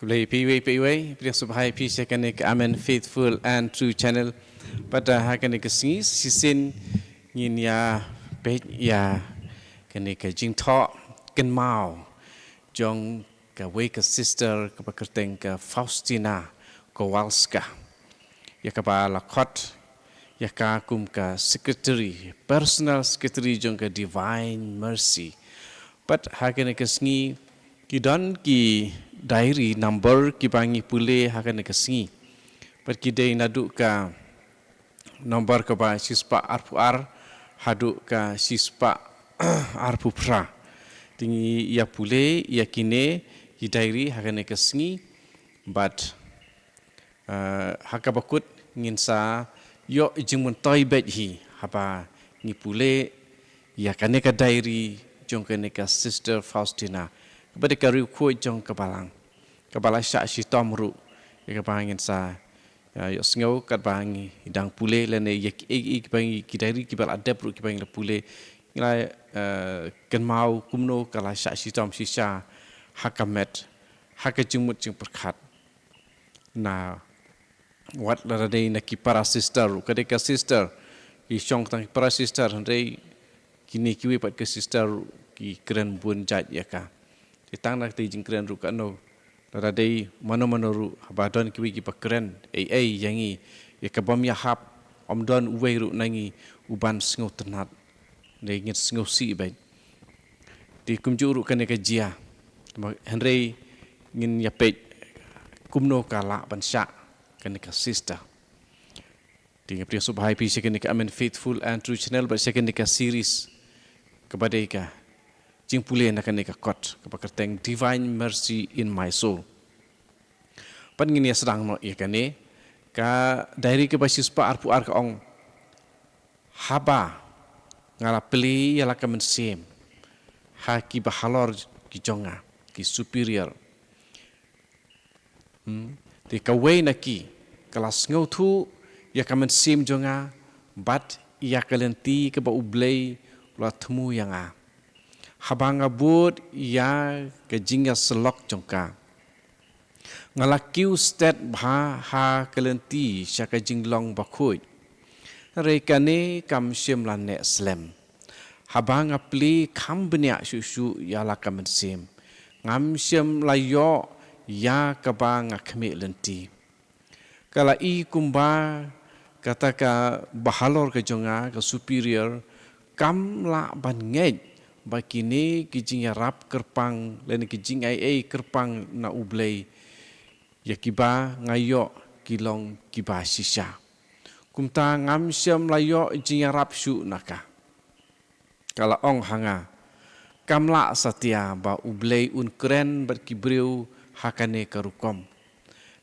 Kulay PWPW, Priya Subhai P Shekanik Amen Faithful and True Channel. Pada hakanik singis sisin ngin ya pet ya kanik jing tho ken mau jong ka wake sister ka pakerteng ka Faustina Kowalska. Ya ka ba lakot ya ka kum ka secretary personal secretary jong ka Divine Mercy. But hakanik singi kidan ki diary number ki bangi pule hakan kesingi pergi dei naduk ka nomor ka ba sispa arpuar haduk ka sispa arpupra tingi ia pule ia kine ki diary hakan kesingi but hakabakut ngin sa yo jimun toy bet hi haba ngi pule ia kaneka diary jong kaneka sister Faustina kepada kariu kuat jong kebalang syak si tomru ya kebangin sa ya sengau kat bangi hidang pule lene ya bangi kidari kibal adab ru kibangi pule ngila ken mau kumno kala syak si tom sisa hakamet hakajumut jing perkat na wat la dei na ki para sister kadeka sister ki song tang para sister handai kini kiwi pat ke sister ki keren bun jat ya ka itang nak ti jingkren ru kano radai mano ru habadon kiwi ki pakren yangi ya kabam ya hap omdon uwe ru nangi uban sngau tenat de ngit sngau si bai di kumju ru kane ka jia henry ngin ya pet kumno kala bansya kane ka sister di ngapri subhai pi sekene ka Amen Faithful and True Channel ba sekene ka series kepada ka jing pule nak ka kot kepakerteng Divine Mercy in My Soul. Pan ngini sedang no ikane ka diary ke basis pa arpu ar ka ong haba ngala peli yala ka mensem ha ki bahalor ki jonga ki superior te ka we na ki kelas ngau thu ya ka mensem jonga bat ya kalenti ke ba ublei la thmu yanga habanga bud ya kejingga selok jongka ngalakiu stat bha ha kalenti syaka jinglong bakhuj rekane kam sim lane slam habanga pli kham bnya shu ya la kam sim ngam sim layo ya kabanga khme lenti kala I kumba kataka bahalor ke jonga ke superior kam la ban ngej bakini kijing rap kerpang len kijing ai kerpang na ublei ya kiba ngayo kilong kiba sisa kumta ngam syam layo jing rap syu naka kala ong hanga kamla satia ba ublei un kren berkibriu hakane karukom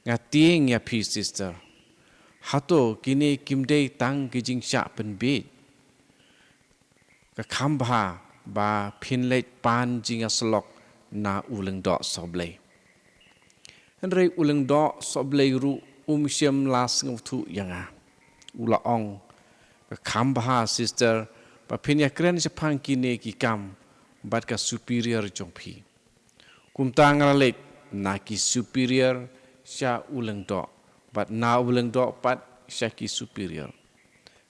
ngating ya pi sister hato kini kimdei tang kijing sya penbe ka khambha ba pinlet pan jinga slok na uleng dok soblei henry uleng dok soblei ru syam las nguthu yanga ula ong khambha sister ba pinya kren sepang kine ki kam bat ka superior jongphi kumtang ralet na ki superior sya uleng dok bat na uleng dok pat sya ki superior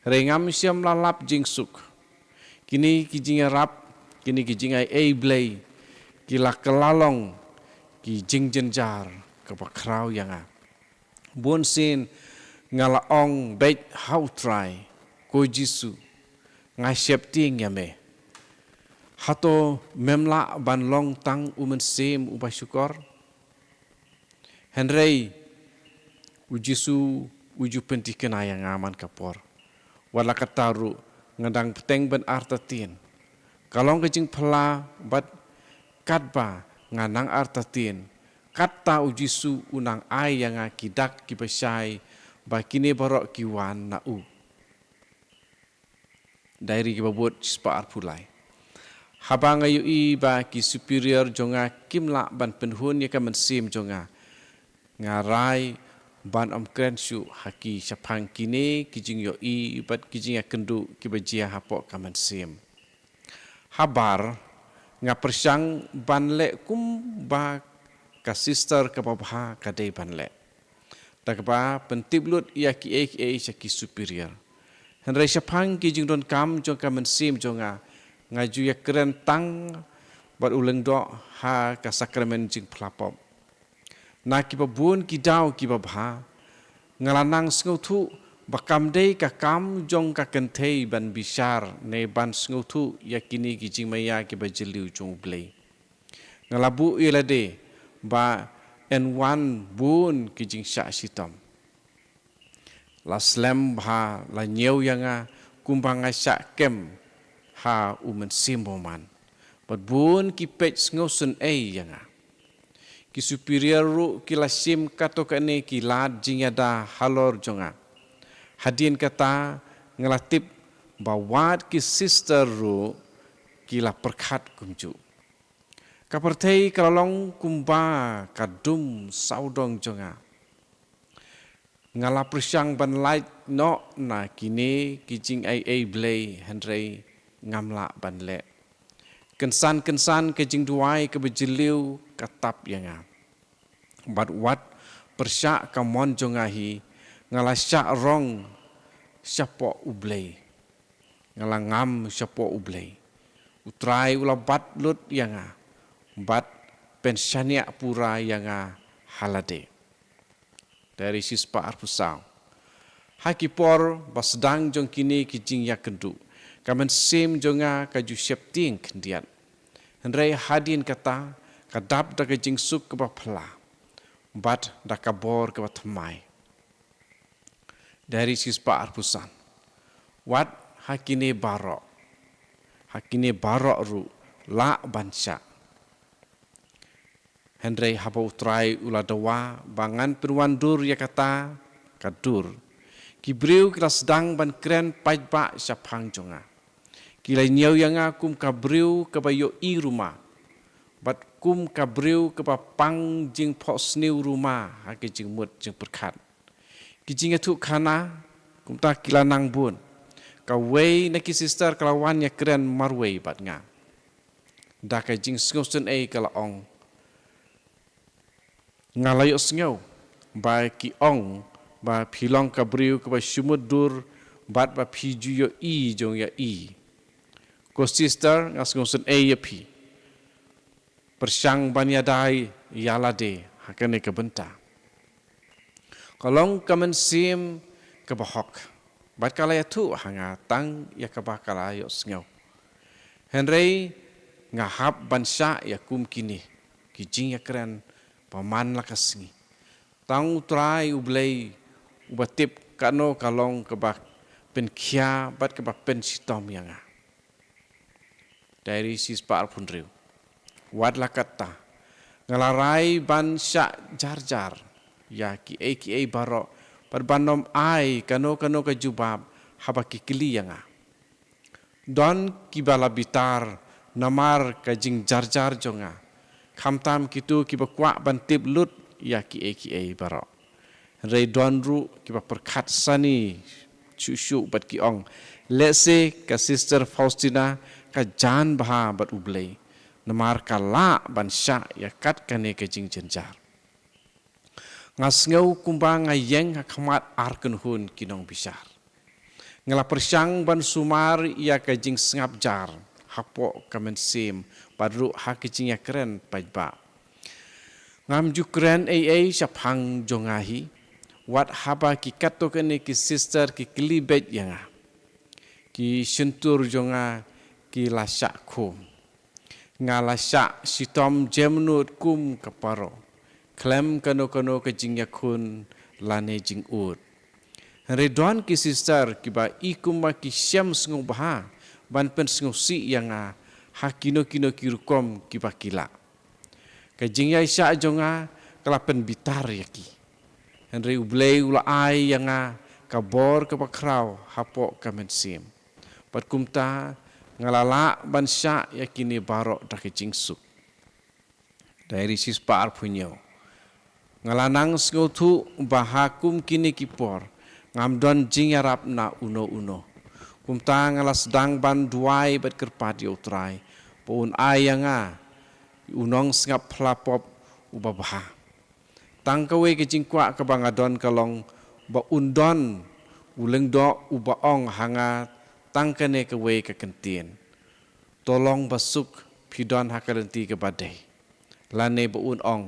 rengam syam lalap jingsuk kini kijing rap kini kijing ai blay kila kelalong ki jingjenjar ke pakrau yanga bon sin ngalaong bet how try ko jisu ngai septing yame hato memla ban long tang sem uba syukor henry ujisu uju pentiken ayang aman kapor wala kataru ngadang peteng ben artatin kalong kejing pela bat katba nganang artatin kata ujisu unang ai yang akidak kipesai bakine barok kiwan na u diary kibabut spa arpulai habang ayu I ba ki superior jonga kimla ban penhun ya kamen sim jonga ngarai ban omkren syu haki syapang kine kijing yo I bat kijing akendu kibajia hapok kamen sim habar nga persang ban le kum ba ka sister ka babha ka dei ban le takba pentiblut ia ki ki superior henry syapang ki jing don kam jong ka mensim jonga ngaju ya keren tang bat uleng do ha ka sakramen jing phlapop na ki babun ki dau ki babha ngalanang sngotu bakam dei ka kam jong ka kentei ban bisar ne ban sngotu yakini ki jing maya ki bajeliu jong blei ngalabu ilade ba N1 bun ki jing sya sitam la slam ha la nyeu yanga kumbanga sya kem ha umen simboman but bun ki pech ngosun yanga ki superior ru ki lasim kato kane ki lad jingada halor jonga hadien kata ngelatip bawat ki sister ru ki la perkhat kumju kapertei kalong kumba kadum saudong jonga ngala presyang ban light no na kini kijing ai blay henry ngamla ban le kensan kejing duai ke bejeliu katap yanga but what persyak kamon jongahi ngala syak rong syapo ublay ngala ngam syapo ublay utrai ulabat lut yanga bat pensyania pura yanga halade dari sispa arpusau hakipor basdang jong kini kijing yakendu kamen sim jonga kaju septing kendiat henry hadin kata kadap da kejing suk ke bapla bat da kabor ke batmai dari sispa arpusan wat hakine barok ru la bansya henry haba utrai uladawa bangan perwandur ya kata kadur kibriu kila sedang ban kren pajba syapang jonga kila nyau yanga kum kabriu kabayo i rumah bat kum kabriu kapapang jing posniu rumah hake jing mut jing perkat kijing atu kana kum ta kila nang bun kawei na ki sister kalawan ya kren marwei bat nga da ka jing ngosen kala ong ngalayo sngau ba ki ong ba philong kabriu ka ba sumudur bat ba phiju yo i jong ya i ko sister ngas ngosen ya phi persyang banyadai yalade hakane ke benta kalong kamen sim ke bahok bat kalaya tu hanga tang ya ka ba kalayo sngau henry ngahap bansya ya kum kini kijing ya keren paman lakasngi tang utrai ublay ubatip kano kalong kebak penkia bat kebak pensitom yanga dari sispa alpunriu wad lakata ngalarai ban sya jar ya ki barok perbanom ai kano kejubab habaki kili yanga don kibala bitar namar kajing jar jonga kamtam kitu kiba kwa bantip lut ya ki barok rei donru kiba perkat sani chushu bat ki ong let's say ka sister Faustina ka jan baha bat ublay namar kala ban sya ya kat kane ke jing jenjar ngasngau kumbang ngayeng hakmat arken hun kinong bisar ngala persyang ban sumar ya ka jing sngap jar hapo kamen sim padru hakijing ya keren pajba ngam ju keren syapang jongahi wat haba ki kato kene ki sister ki klibet yanga ki sentur jonga ki lasak kum ngalasak sitom jemnut kum kaparo klem kano kejing yakun lane jing ut redon ki sister ki ba ikum ma ki syam sngu baha ban pen sngu si yanga hakino kirukom ki bakila kejing ya isya jonga kelapen bitar yaki henry ublay ula ai yanga kabor ke bakrau hapo kamen sim pat kumta ngalala ban sya yakini barok da kejing suk dari sispa arpunyo ngalanang sngotu bahakum kini kipor ngamdon jing yarap na uno kumta ngala sedang ban duai bat kerpati utrai pun ayanga unong sngap phlapop uba baha. Tang kawe ke jingkwa ke bangadon kalong ba undon uleng do uba ong hanga tang kene kawe ke kentien. Tolong basuk pidon hakalenti ke badai. Lane ba un ong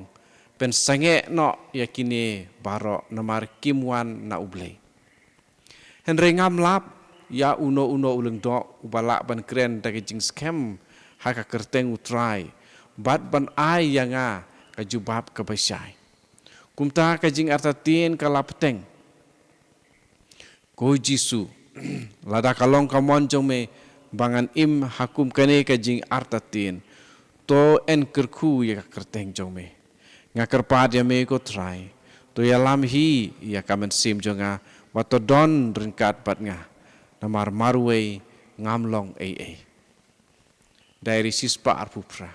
pen sange no yakini baro namar kimwan na ublay. Henry ngam lap ya uno uleng do ubala ban kren dagi jing skem haka kerteng utrai bat ban ai yanga kajubab kabasyai. Kumta kajing artatin kalapteng. Ko Jisu lada kalong kamon jong me bangan im hakum kane kajing artatin to en kerku ya kerteng jong me. Ngakerpad ya me ko try to ya lam hi ya kamen sim jonga wato don ringkat bat nga namar marwe ngamlong dari sispa arpupra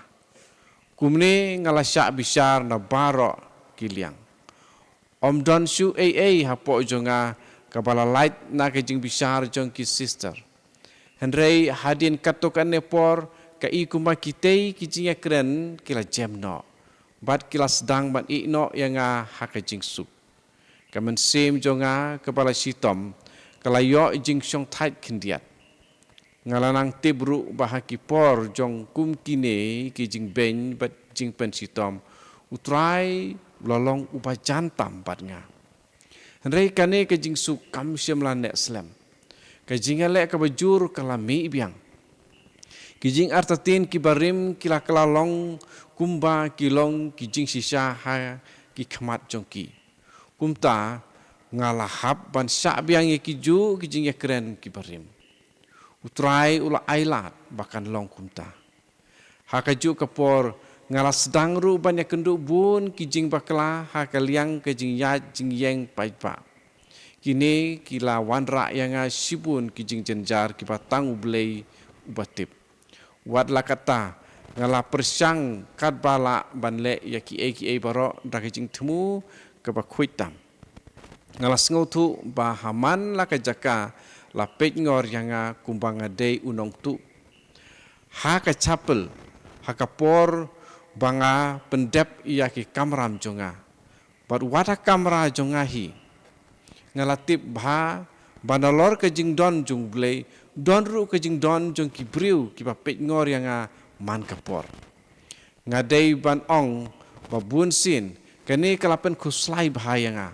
kumne ngalasya bisar na baro kiliang om don shu hapo jonga kabala light na kejing bisar jong ki sister henrei hadin katokan nepor ka ikuma kitei kijing kren kila jemno bat kila sedang bat ikno yang hakajing sup kamen sim jonga kepala sitom kalayo jing syong tait kendiat ngalanang tibru bahaki por jong kum kine ki jing ben bat jing pen sitom utrai lolong upa jantam bat nga henrei kane ke jing su kam syam lanek slam ke jing elek ke bajur kalami biang ki jing artatin ki barim kila kelalong kumba kilong ki jing sisa ha ki khamat jong ki kumta ngalahap ban syak biang ye kiju kijing ye keren kibarim utrai ula ailat bahkan long kumta hakaju kapor ngala sedang ru ban ye kendu bun kijing bakla hakaliang kijing ya jing yeng paipa kini kila wanra yang sibun kijing jenjar kibatang ublei ubatip wadla kata ngala persyang kat bala ban le ya ki baro dakijing temu kebakuitam ngalas ngotu bahaman la kajaka la pej ngor yanga kumbanga dei unong tu ha ka chapel ha kapor banga pendep iya ki kamram jonga bat wata kamra jonga hi ngalatip bha banalor ke jing don jung blei don ru ke jing don jong ki briu ki ba pej ngor yanga man kapor ngadei ban ong babun sin kini kalapen kuslai bahaya nga.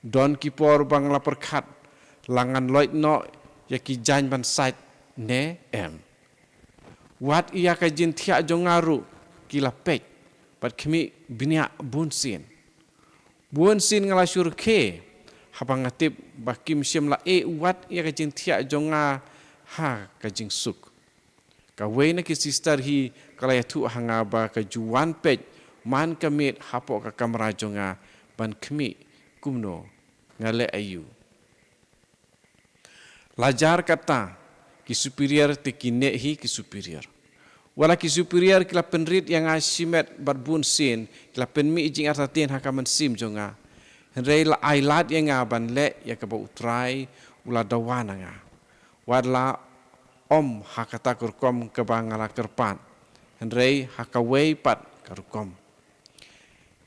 Don kipor bang laperkat langan loit no ya ki jan ban sait ne em. Wat iya ka jin tiak jongaru kila pek bat kemi binia bunsin. Bunsin ngala syurke habang ngatip bakim syem la wat iya ka jin tiak jonga ha ka jing suk. Kawai na ki sister hi kala ya tu hanga ba ka juan pek man kamit hapo ka kamera jonga ban kemi kumno ngale ayu. Lajar kata ki superior te kine hi ki superior. Wala ki superior kila penrit yang asimet barbun sin kila penmi jing artatin hakaman sim jonga. Henrei la ailat yang ban le ya ka ba utrai ula dawana nga. Wadla om hakata kurkom ke bangala kerpan. Henrei hakawei pat kurkom.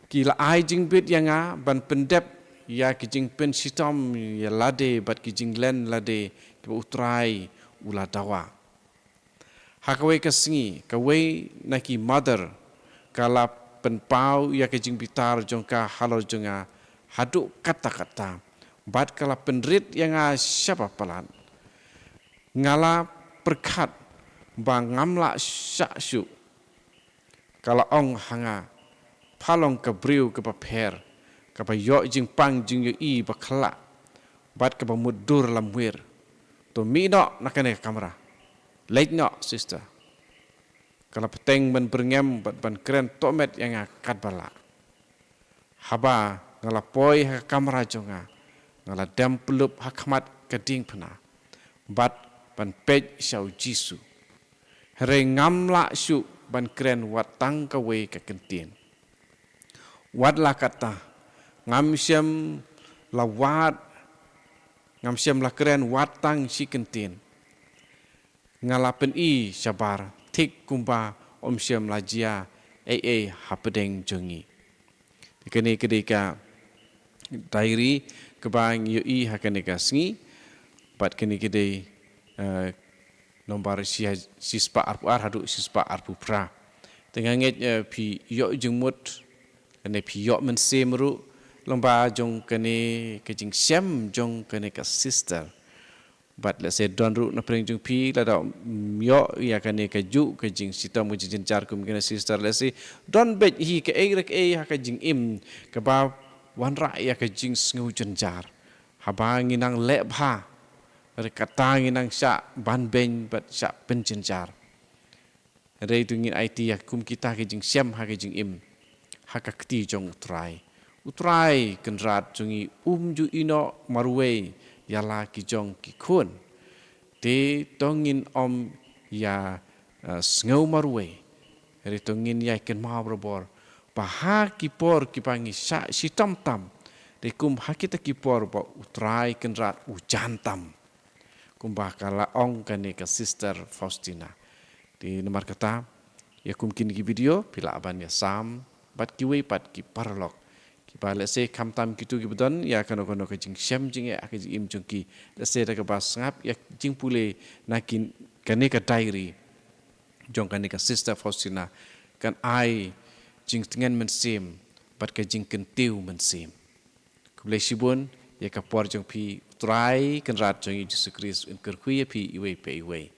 Kila ai jing bit yang ban pendep ya kijing pen sitom ya lade bat kijing len lade ke utrai ula dawa. Hakawai kesengi kawai naki mother kala penpau ya kijing bitar jongka halor jonga haduk kata-kata bat kala penrit yang siapa pelan ngala perkat bang ngamla syaksu kala ong hanga palong ke briu ke paper ke yo jing pang jing yo i bakla bat ke mudur lamwir to mi no nakane kamera late no sister kala peteng men berngem bat ban keren tomet yang kat bala haba ngala poi ha kamera jonga ngala dam pelup hakmat keding pena bat ban pej syau Jisu here ngamla syu ban keren watang kawe ke kentien wadla kata ngamsyam lawat ngamsyam la keren watang si kentien ngalapen sabar tik kumba omsyam lajia hapedeng jongi Kene kedeka diary kebang yoi hakane ka sngi bat kene kede nombar sispa arpu ar hadu sispa arpu pra tenganget pi yo jengmut kene pi yo men semru lomba jong kene kejing siam jong kene ka sister bat la se don ru na preng jung pi la da yo ya kane ka ju ka jing sita mu jin jar kum kene sister la se don bet hi ka rek ha ka jing im ka ba wan ra ya ka jing sngu jin jar ha ba nginang le bha re kata nginang sha ban ben bat sha pen jin jar re tu ngin it ya kum kita ka jing siam ha ka jing im ha ka kti jong utrai kenrat jungi ju ino marwe yala ki jong ki kun te tongin om ya sngo marwe ri tongin ya ken ma bor paha ki por ki pangi sa si tam de kum hakita ki por ba utrai kenrat ujantam kum ba kala ong kane ka sister Faustina di nomor kata ya kum kin ki video pila aban ya sam bat ki we pat ki parlok ba let's say kam tam kitu ki bedon ya kono ka jing syam jing ya ka im jung ki let's say ka bas ngap ya jing pule nakin kane ka diary jong kane ka sister Faustina kan ai jing tengen men sim bat ka jing kentiu men sim kuble sibun ya ka por jong pi try kan rat jong Jesus Christ in kerkuya pi iwe pe iwe